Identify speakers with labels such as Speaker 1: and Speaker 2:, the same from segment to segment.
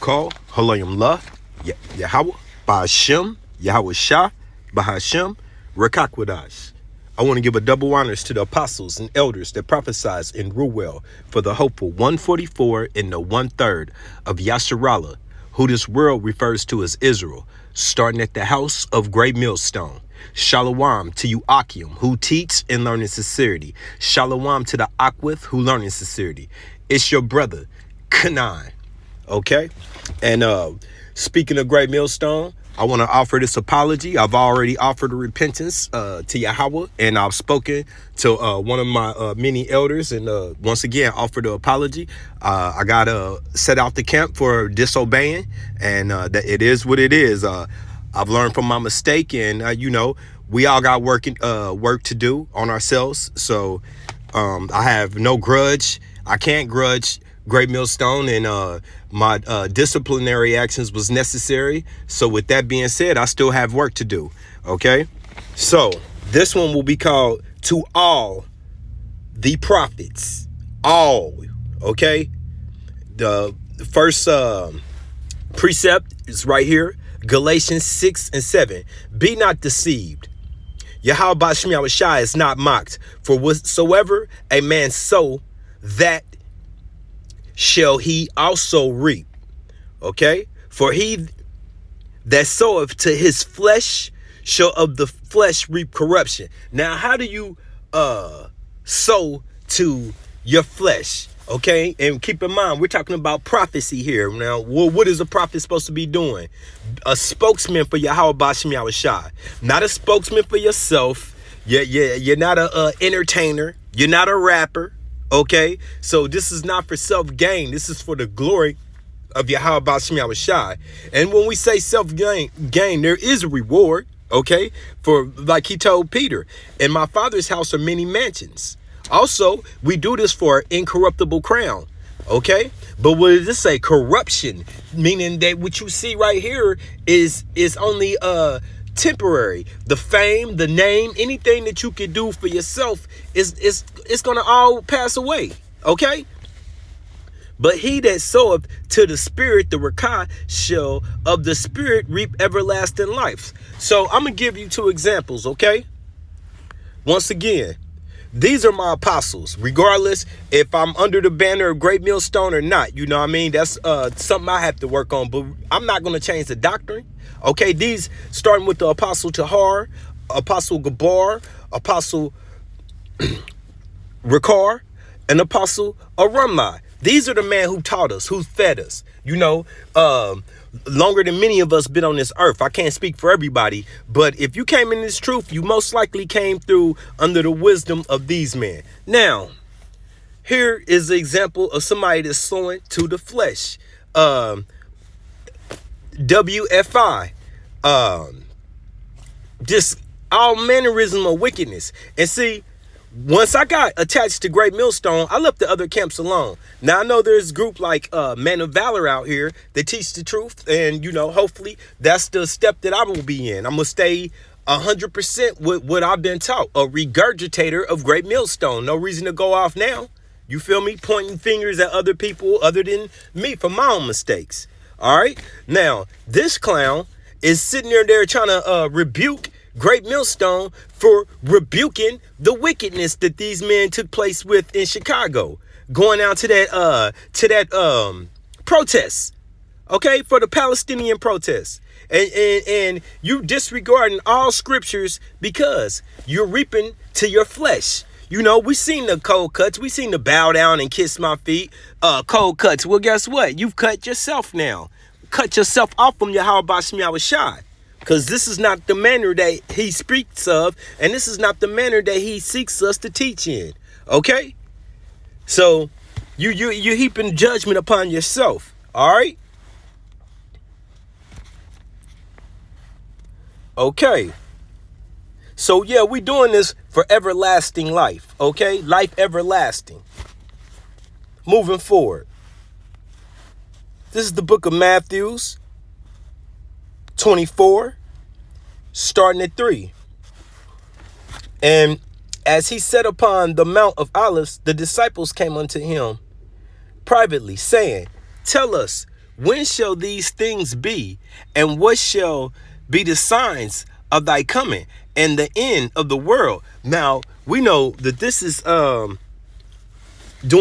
Speaker 1: call Halayim La, Yahweh, Bahashem, Yahweh Shah, Bahashem, Rakakwadash. I want to give a double honors to the apostles and elders that prophesied in Ruel for the hopeful 144 and the 1/3 of Yasharallah, who this world refers to as Israel, starting at the house of Great Millstone. Shalom to you Akim, who teach and learn in sincerity. Shalom to the Akwith, who learn in sincerity. It's your brother, Kanai. Okay? And speaking of Great Millstone, I want to offer this apology. I've already offered a repentance to Yahweh, and I've spoken to one of my many elders, and once again offered an apology. I got set out the camp for disobeying, and that it is what it is. I've learned from my mistake, and we all got work to do on ourselves. So I have no grudge. I can't grudge Great Millstone, and my disciplinary actions was necessary. So with that being said, I still have work to do. Okay, so this one will be called To All the Prophets. All. Okay, the first precept is right here, Galatians 6:7. Be not deceived. Yahweh Ba'Shem Yahushua is not mocked. For whatsoever a man sow, that shall he also reap. Okay? For he that soweth to his flesh shall of the flesh reap corruption. Now, how do you sow to your flesh? Okay? And keep in mind, we're talking about prophecy here. Now, what is a prophet supposed to be doing? A spokesman for Yahweh Ba'Shem Yahushua. Not a spokesman for yourself. You're not a entertainer. You're not a rapper. Okay, so this is not for self-gain. This is for the glory of Yahweh Ba'Shem Yahushua. And when we say self-gain, there is a reward, okay? For, like he told Peter, in my Father's house are many mansions. Also, we do this for an incorruptible crown, okay? But what does this say? Corruption, meaning that what you see right here is only temporary. The fame, the name, anything that you can do for yourself is gonna all pass away. Okay? But he that soweth to the spirit, the rakah, shall of the spirit reap everlasting life. So I'm gonna give you two examples, okay? Once again, these are my apostles, regardless if I'm under the banner of Great Millstone or not. You know what I mean? That's something I have to work on, but I'm not going to change the doctrine. Okay, these starting with the Apostle Tahar, Apostle Gabar, Apostle Rakar, and Apostle Aramai. These are the men who taught us, who fed us. Longer than many of us been on this earth. I can't speak for everybody, but if you came in this truth, you most likely came through under the wisdom of these men. Now, here is an example of somebody that's sowing to the flesh. WFI. Just all mannerism of wickedness. And see, once I got attached to Great Millstone, I left the other camps alone. Now, I know there's a group like Men of Valor out here that teach the truth. And, hopefully that's the step that I will be in. I'm going to stay 100% with what I've been taught. A regurgitator of Great Millstone. No reason to go off now. You feel me? Pointing fingers at other people other than me for my own mistakes. All right? Now, this clown is sitting there trying to rebuke Great Millstone for rebuking the wickedness that these men took place with in Chicago, going out to that protest, okay, for the Palestinian protest, and you disregarding all scriptures because you're reaping to your flesh. We seen the cold cuts, we seen the bow down and kiss my feet, cold cuts. Well, guess what? You've cut yourself now. Cut yourself off from Yahweh Ba'Shem Yahushua. Because this is not the manner that he speaks of, and this is not the manner that he seeks us to teach in. Okay? So you're heaping judgment upon yourself. All right? Okay. So yeah, we're doing this for everlasting life. Okay? Life everlasting. Moving forward. This is the book of Matthew, 24, starting at 3. And as he sat upon the Mount of Olives, the disciples came unto him privately, saying, Tell us, When shall these things be? And what shall be the signs of thy coming and the end of the world? Now, we know that this is during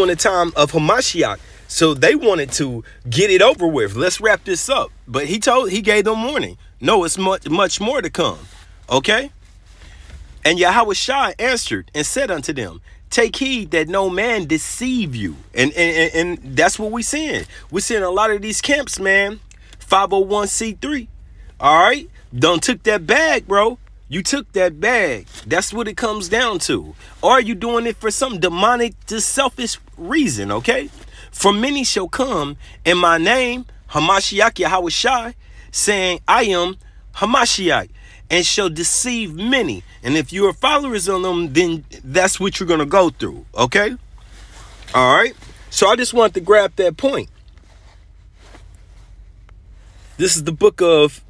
Speaker 1: the time of Hamashiach. So they wanted to get it over with. Let's wrap this up. But he gave them warning. No, it's much more to come. Okay? And Yahushua answered and said unto them, take heed that no man deceive you. And that's what we're seeing. We're seeing a lot of these camps, man. 501c3. All right? Don't took that bag, bro. You took that bag. That's what it comes down to. Or are you doing it for some demonic, just selfish reason, okay? For many shall come in my name, Hamashiach Yahushua, saying, I am Hamashiach, and shall deceive many. And if you are followers of them, then that's what you're going to go through, okay? All right? So I just wanted to grab that point. This is the book of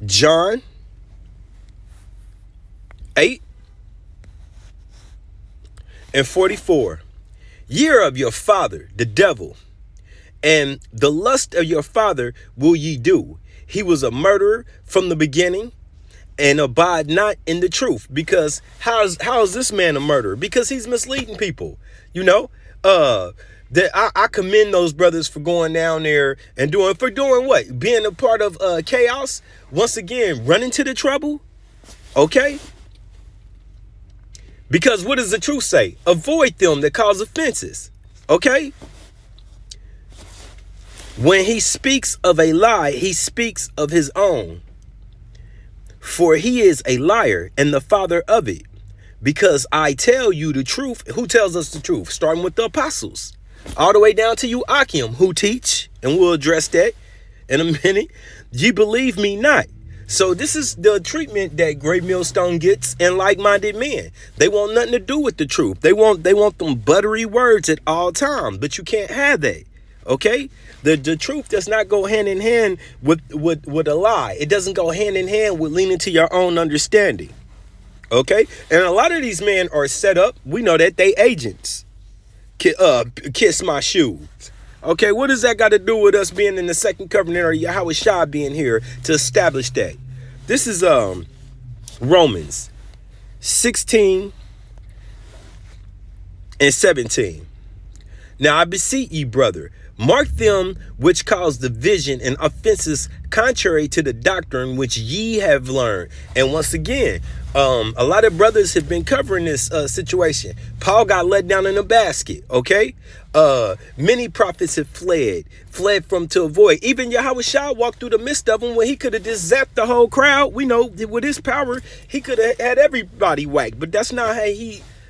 Speaker 1: John 8:44. Year of your father, the devil, and the lust of your father will ye do. He was a murderer from the beginning, and abide not in the truth. Because how is this man a murderer? Because he's misleading people. You know, that I commend those brothers for going down there and doing what? Being a part of chaos. Once again, running to the trouble. Okay. Because what does the truth say? Avoid them that cause offenses. Okay. When he speaks of a lie, he speaks of his own. For he is a liar and the father of it. Because I tell you the truth. Who tells us the truth? Starting with the apostles. All the way down to you, Akim, who teach. And we'll address that in a minute. Ye believe me not. So this is the treatment that Great Millstone gets and like-minded men. They want nothing to do with the truth. They want them buttery words at all times. But you can't have that. Okay? The truth does not go hand in hand with a lie. It doesn't go hand in hand with leaning to your own understanding. Okay? And a lot of these men are set up. We know that they agents. Kiss my shoes. Okay, what does that got to do with us being in the second covenant or Yahushua being here to establish that? This is Romans 16 and 17. Now I beseech ye, brother, mark them which cause division and offenses contrary to the doctrine which ye have learned. And once again, a lot of brothers have been covering this situation. Paul got let down in a basket, okay? Many prophets have fled from to avoid. Even Yahushua walked through the midst of them when he could have just zapped the whole crowd. We know with his power, he could have had everybody whacked, but that's not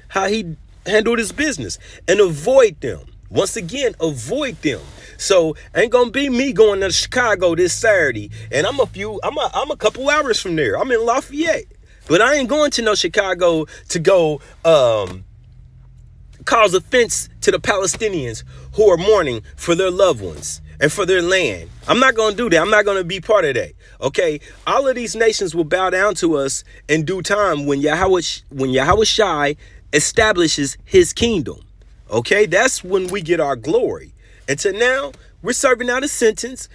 Speaker 1: how he handled his business. And avoid them. Once again, avoid them. So ain't gonna be me going to Chicago this Saturday, and I'm a couple hours from there. I'm in Lafayette, but I ain't going to no Chicago to go cause offense to the Palestinians who are mourning for their loved ones and for their land. I'm not gonna do that. I'm not gonna be part of that. Okay, all of these nations will bow down to us in due time when Yahushua establishes his kingdom. Okay, that's when we get our glory. Until now, we're serving out a sentence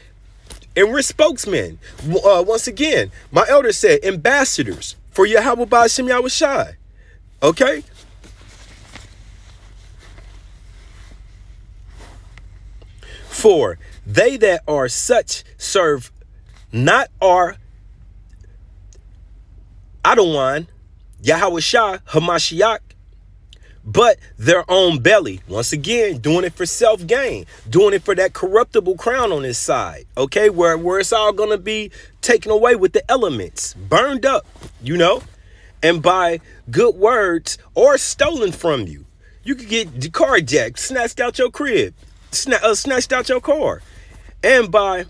Speaker 1: and we're spokesmen. Once again, my elder said ambassadors for Yahweh Ba'ashem Yahushua. Okay? For they that are such serve not our Adawan, Yahushua, Hamashiach, but their own belly. Once again, doing it for self-gain, doing it for that corruptible crown on his side. Okay, where it's all gonna be taken away with the elements, burned up, you know, and by good words or stolen from you. You could get carjacked, snatched out your crib, snatched out your car, and by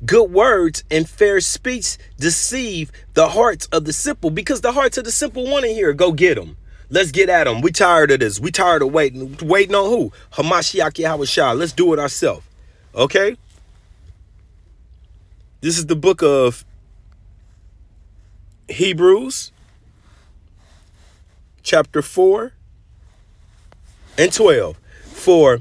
Speaker 1: good words and fair speech deceive the hearts of the simple, because the hearts of the simple want to hear, go get them. Let's get at them. We tired of this. We tired of waiting. Waiting on who? Hamashiach Yahushua. Let's do it ourselves. Okay? This is the book of Hebrews, chapter 4 and 12. For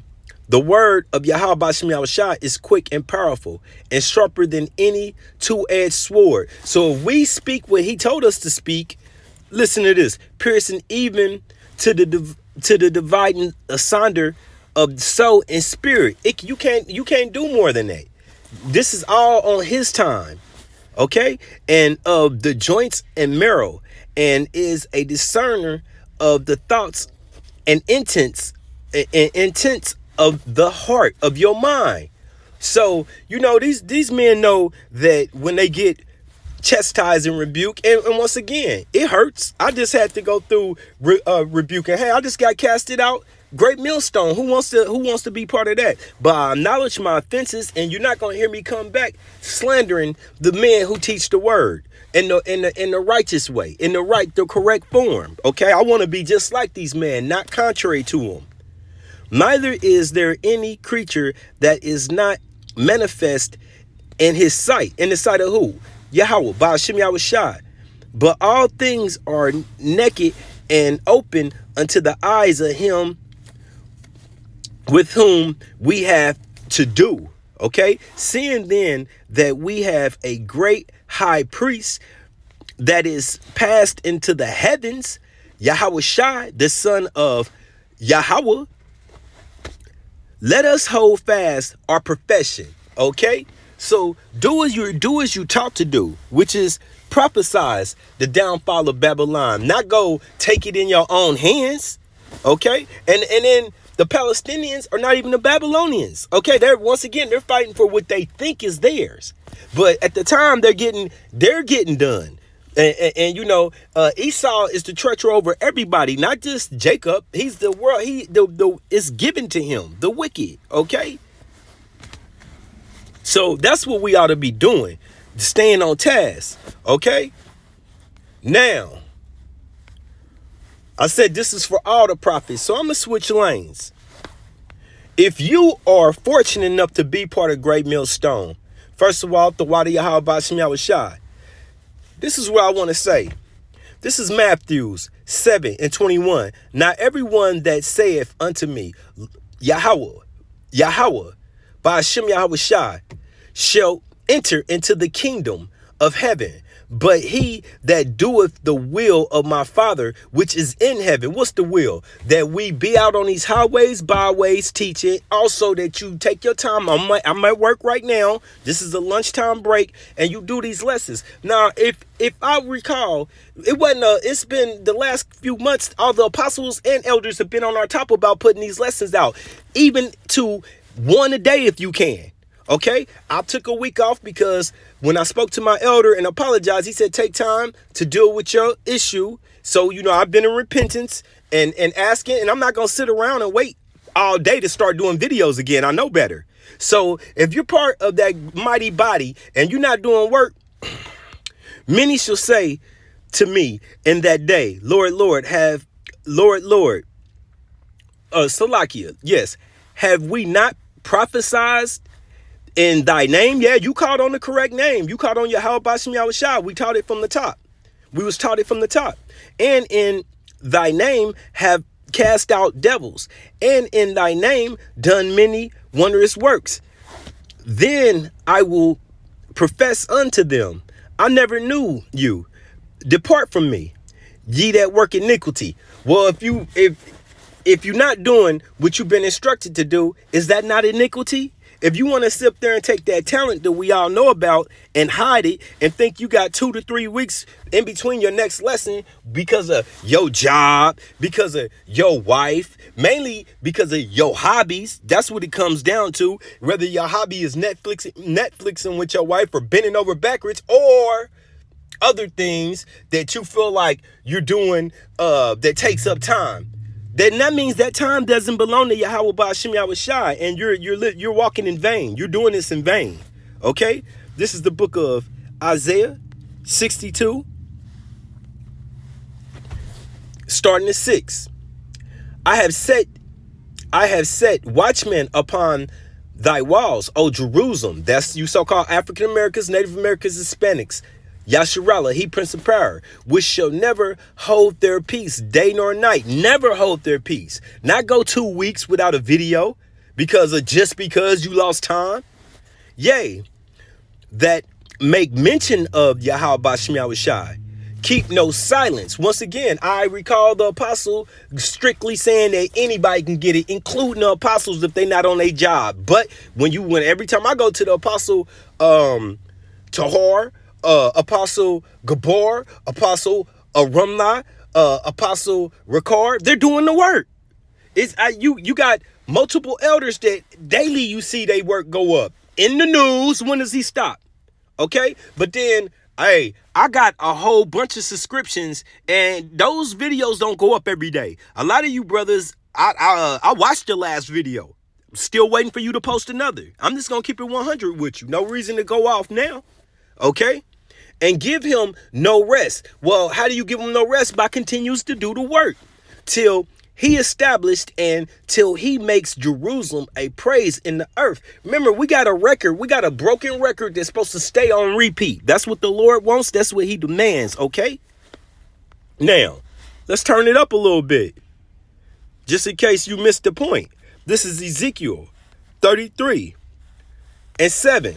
Speaker 1: the word of Yahweh Bashem Yahushua is quick and powerful and sharper than any two-edged sword. So if we speak what he told us to speak, listen to this, piercing even to the dividing asunder of soul and spirit. You can't do more than that. This is all on his time. Okay? And of the joints and marrow, and is a discerner of the thoughts and intents of the heart of your mind. So, these men know that when they get chastised and rebuked, and once again, it hurts. I just had to go through rebuke, and hey, I just got casted out. Great millstone. Who wants to be part of that? But I acknowledge my offenses, and you're not going to hear me come back slandering the men who teach the word in the righteous way, in the correct form. Okay, I want to be just like these men, not contrary to them. Neither is there any creature that is not manifest in his sight. In the sight of who? Yahweh, Ba'ashem Yahushua. But all things are naked and open unto the eyes of him with whom we have to do. Okay? Seeing then that we have a great high priest that is passed into the heavens, Yahushua, the son of Yahweh, let us hold fast our profession. Okay? So do as you taught to do, which is prophesize the downfall of Babylon, not go take it in your own hands. Okay? And then the Palestinians are not even the Babylonians. Okay, they're fighting for what they think is theirs. But at the time they're getting done. And Esau is the treacher over everybody, not just Jacob. He's the world. It's given to him, the wicked. Okay. So that's what we ought to be doing, staying on task. Okay. Now, I said this is for all the prophets, so I'm gonna switch lanes. If you are fortunate enough to be part of Great Millstone, first of all, the Wadi Yahweh Bashem Yahushua. This is what I want to say. This is Matthew 7:21. Now everyone that saith unto me, Yahweh, Ba'ashem Yahushua, shall enter into the kingdom of heaven. But he that doeth the will of my Father, which is in heaven. What's the will? That we be out on these highways, byways, teaching. Also that you take your time. I'm at work right now. This is a lunchtime break. And you do these lessons. Now, if I recall, it's been the last few months, all the apostles and elders have been on our top about putting these lessons out. Even to one a day if you can. Okay, I took a week off because when I spoke to my elder and apologized, he said, take time to deal with your issue. So, I've been in repentance and asking, and I'm not going to sit around and wait all day to start doing videos again. I know better. So if you're part of that mighty body and you're not doing work, many shall say to me in that day, Lord, Salakia, yes, have we not prophesied in thy name? Yeah, you called on the correct name. You called on Yahweh Bashem Yahushua. We taught it from the top. We was taught it from the top. And in thy name have cast out devils. And in thy name done many wondrous works. Then I will profess unto them, I never knew you. Depart from me, ye that work iniquity. Well, if you're not doing what you've been instructed to do, is that not iniquity? If you want to sit there and take that talent that we all know about and hide it and think you got 2 to 3 weeks in between your next lesson because of your job, because of your wife, mainly because of your hobbies, that's what it comes down to. Whether your hobby is Netflixing with your wife or bending over backwards or other things that you feel like you're doing that takes up time. Then that means that time doesn't belong to Yahweh Ba'ashem Yahushua, and you're walking in vain. You're doing this in vain. Okay? This is the book of Isaiah 62, starting at 6. I have set watchmen upon thy walls, O Jerusalem. That's you so-called African Americans, Native Americans, Hispanics. Yasharallah, he Prince of Power, which shall never hold their peace, day nor night. Never hold their peace. Not go 2 weeks without a video just because you lost time. Yea, that make mention of Yahweh Bashim Yahushai. Keep no silence. Once again, I recall the apostle strictly saying that anybody can get it, including the apostles if they're not on their job. But when every time I go to the apostle Tahar, Apostle Gabor, Apostle Ramla, Apostle Ricard, they're doing the work. You got multiple elders that daily you see they work go up. In the news, when does he stop? Okay? But then, hey, I got a whole bunch of subscriptions, and those videos don't go up every day. A lot of you brothers, I watched your last video. Still waiting for you to post another. I'm just going to keep it 100 with you. No reason to go off now. Okay? And give him no rest. Well, how do you give him no rest? By continues to do the work till he established and till he makes Jerusalem a praise in the earth. Remember, we got a record. We got a broken record that's supposed to stay on repeat. That's what the Lord wants. That's what he demands. Okay. Now, let's turn it up a little bit. Just in case you missed the point. This is Ezekiel 33:7.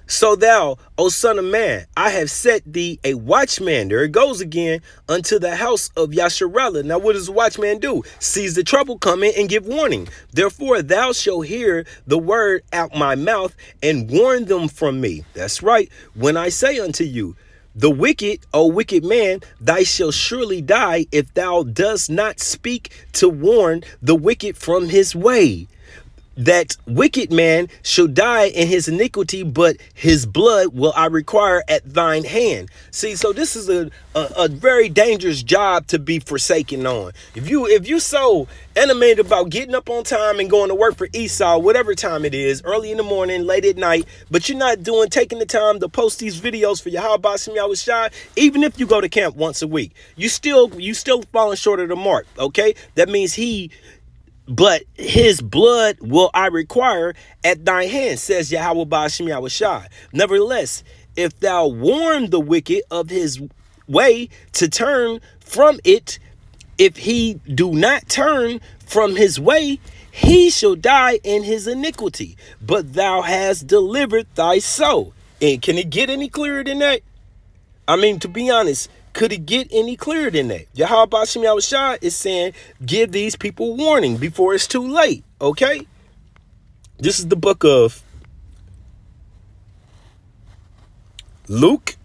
Speaker 1: So thou, O son of man, I have set thee a watchman. There it goes again, unto the house of Yasharallah. Now what does the watchman do? Sees the trouble coming and give warning. Therefore thou shalt hear the word out my mouth and warn them from me. That's right. When I say unto you, the wicked, O wicked man, thou shalt surely die if thou dost not speak to warn the wicked from his way. That wicked man shall die in his iniquity, but his blood will I require at thine hand. See, so this is a very dangerous job to be forsaken on. If you so animated about getting up on time and going to work for Esau, whatever time it is, early in the morning, late at night, but you're not taking the time to post these videos for Yahweh Bashim Yahushai, even if you go to camp once a week, you still falling short of the mark. Okay, that means but his blood will I require at thy hand, says Yahweh Bashim Yahushai. Nevertheless, if thou warn the wicked of his way to turn from it, if he do not turn from his way, he shall die in his iniquity. But thou hast delivered thy soul. And can it get any clearer than that? I mean, to be honest, could it get any clearer than that? Yahweh Bashim Yahushai is saying, give these people warning before it's too late. Okay? This is the book of Luke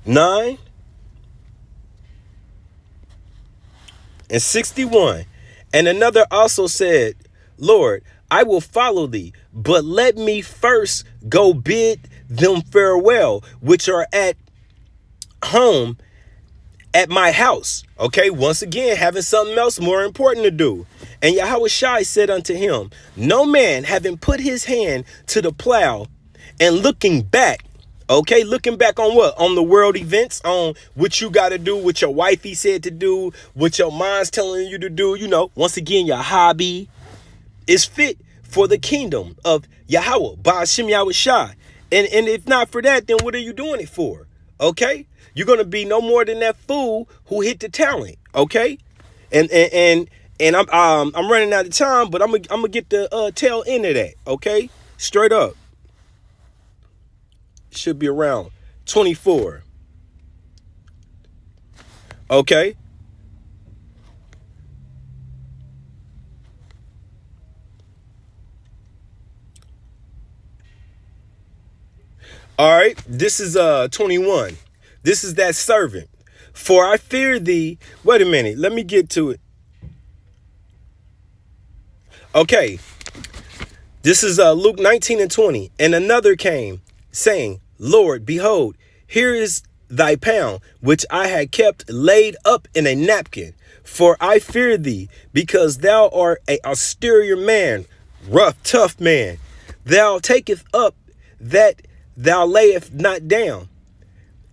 Speaker 1: 9:61. And another also said, Lord, I will follow thee, but let me first go bid them farewell, which are at home at my house. Okay, once again, having something else more important to do. And Yahushai said unto him, no man having put his hand to the plow and looking back. Okay, looking back on what? On the world events, on what you got to do, what your wifey said to do, what your mind's telling you to do. You know, once again, your hobby is fit for the kingdom of Yahweh, Ba'ashim Yahushai. And if not for that, then what are you doing it for? Okay? You're going to be no more than that fool who hit the talent. Okay? And I'm running out of time, but I'm gonna get the tail end of that. Okay? Straight up. Should be around 24. Okay? All right, this is 21. This is that servant. For I fear thee. Wait a minute, let me get to it. Okay, this is Luke 19:20. And another came, saying, Lord, behold, here is thy pound, which I had kept laid up in a napkin. For I fear thee, because thou art an austere man, rough, tough man. Thou taketh up that thou layest not down,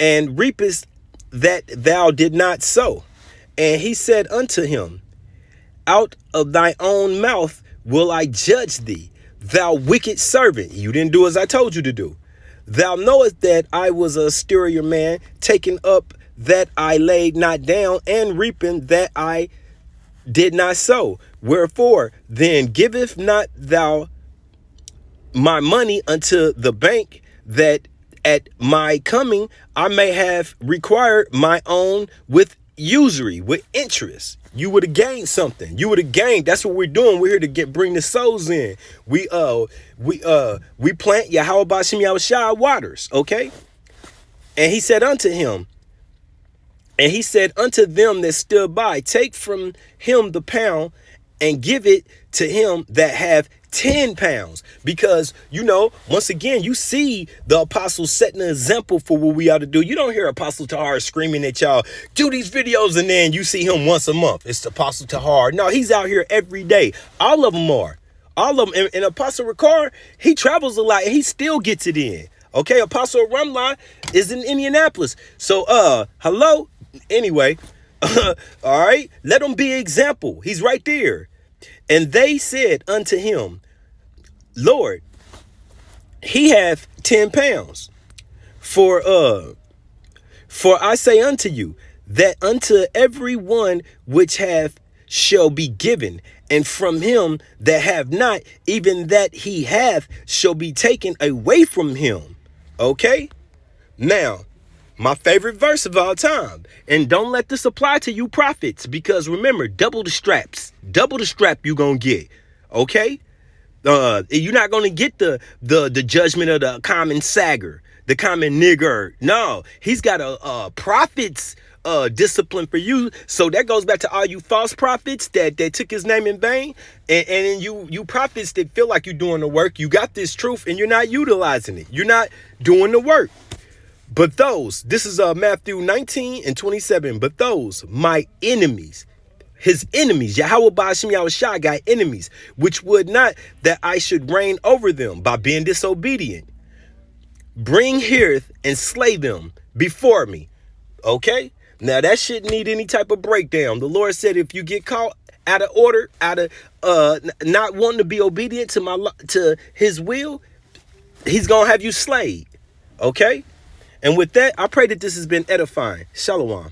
Speaker 1: and reapest that thou did not sow. And he said unto him, out of thy own mouth will I judge thee, thou wicked servant. You didn't do as I told you to do. Thou knowest that I was a stereo man, taking up that I laid not down, and reaping that I did not sow. Wherefore then giveth not thou my money unto the bank, that at my coming I may have required my own with usury, with interest. You would have gained something. You would have gained. That's what we're doing. We're here to bring the souls in. We plant Yahweh Bashim Yahushua waters, okay? And he said unto him, and he said unto them that stood by, take from him the pound and give it to him that have 10 pounds. Because, you know, once again, you see the apostles setting an example for what we ought to do. You don't hear Apostle Tahar screaming at y'all, do these videos, and then you see him once a month. It's Apostle Tahar. No, he's out here every day. All of them are. All of them. And Apostle Ricard, he travels a lot and he still gets it in. Okay, Apostle Ramla is in Indianapolis. So, hello? Anyway, all right, let him be an example. He's right there. And they said unto him, Lord, he hath 10 pounds. For I say unto you, that unto every one which hath shall be given, and from him that have not, even that he hath shall be taken away from him. Okay? Now, my favorite verse of all time. And don't let this apply to you prophets, because remember, double the straps. Double the strap you gonna get. Okay? You're not gonna get the judgment of the common sagger, the common nigger. No, he's got a prophet's discipline for you. So that goes back to all you false prophets that took his name in vain. And you prophets that feel like you're doing the work. You got this truth and you're not utilizing it. You're not doing the work. But those, this is Matthew 19 and 27. But those, my enemies, his enemies, Yahweh Bashim Yahushua got enemies, which would not that I should reign over them by being disobedient. Bring here and slay them before me. Okay? Now that shouldn't need any type of breakdown. The Lord said if you get caught out of order, out of not wanting to be obedient to his will, he's going to have you slayed. Okay? And with that, I pray that this has been edifying. Shalom.